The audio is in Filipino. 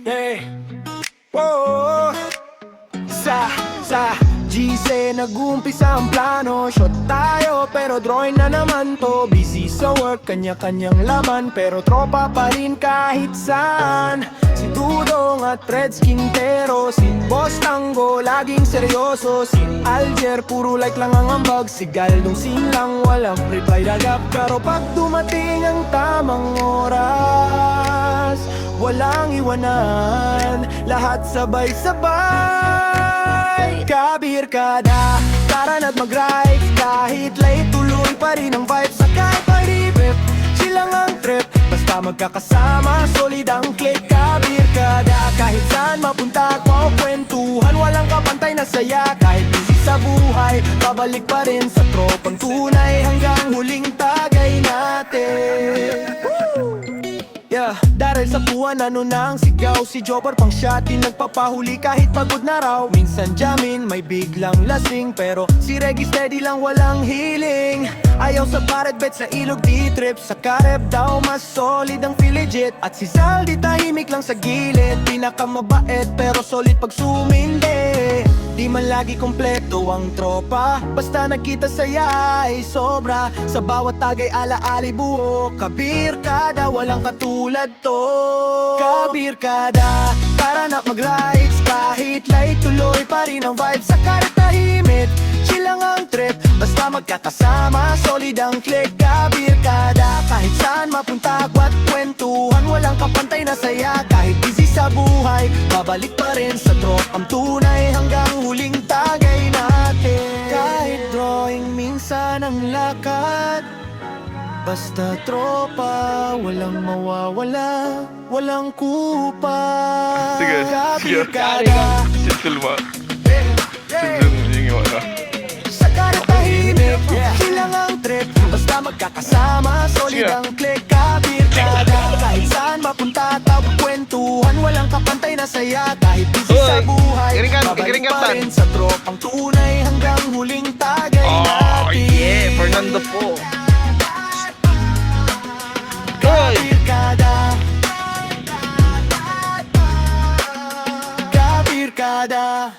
Hey, whoa. Sa GC nag-uumpisa ang plano. Shot tayo pero drawing na naman to. Busy sa work, kanya-kanyang laman, pero tropa pa rin kahit saan. Si Dudong at Reds Quintero, si Boss Tango laging seryoso, si Alger puro like lang ang ambag, si Galdong sin lang walang reply dagap. Pero pag dumating ang tamang oras, walang iwanan, lahat sabay-sabay. Kabirkada, tara na't mag-ride, kahit late tuloy pa rin ang vibes. Sa kahit pag-rip, silang ang trip, basta magkakasama, solid ang click. Kabirkada, kahit saan mapunta, kwentuhan, walang kapantay na saya. Kahit busy sa buhay, babalik pa rin sa tropang tunay, hanggang huling tagay natin. Yeah, dahil sa puwan ano na ang sigaw, si Jobber pang shotty nagpapahuli kahit pagod na raw. Minsan jamin, may biglang lasing, pero si Reggie steady lang walang healing. Ayaw sa barret bet sa ilog di trip, sa kareb daw mas solid ang feel legit. At si Zaldi tahimik lang sa gilid, pinakamabait pero solid pag sumindi. Di man lagi kompleto ang tropa, basta nakita saya ay sobra. Sa bawat tagay ala-ali buo, kabirkada walang katulad to. Kabirkada, tara na mag-rides, kahit late tuloy pa rin ang vibe. Sa karatahimik, chill lang ang trip, basta magkakasama, solid ang click. Kabirkada, kahit saan mapunta, kwat kwentuhan, walang kapantay na saya. Kahit busy sa buhay, babalik pa rin sa tropang tunay, hanggang huling tagay natin. Kahit drawing minsan ang lakad, basta tropa, walang mawawala, walang kupa. Sige, Kabirkada, Simple mo. Simple yung iwan ka. sa karatahimik, silang ang trip, basta magkakasama, solid Sige. ang click. Kabirkada, kahit saan mapunta, kwentuhan, walang kapantay na saya. Kahit busy sa Hoy, buhay, iringan- babalik iringan pa tan. rin sa tropang tunay, hanggang huling tagay Oh, natin. yeah, Fernando po. Hoy! Kabirkada, Kabirkada.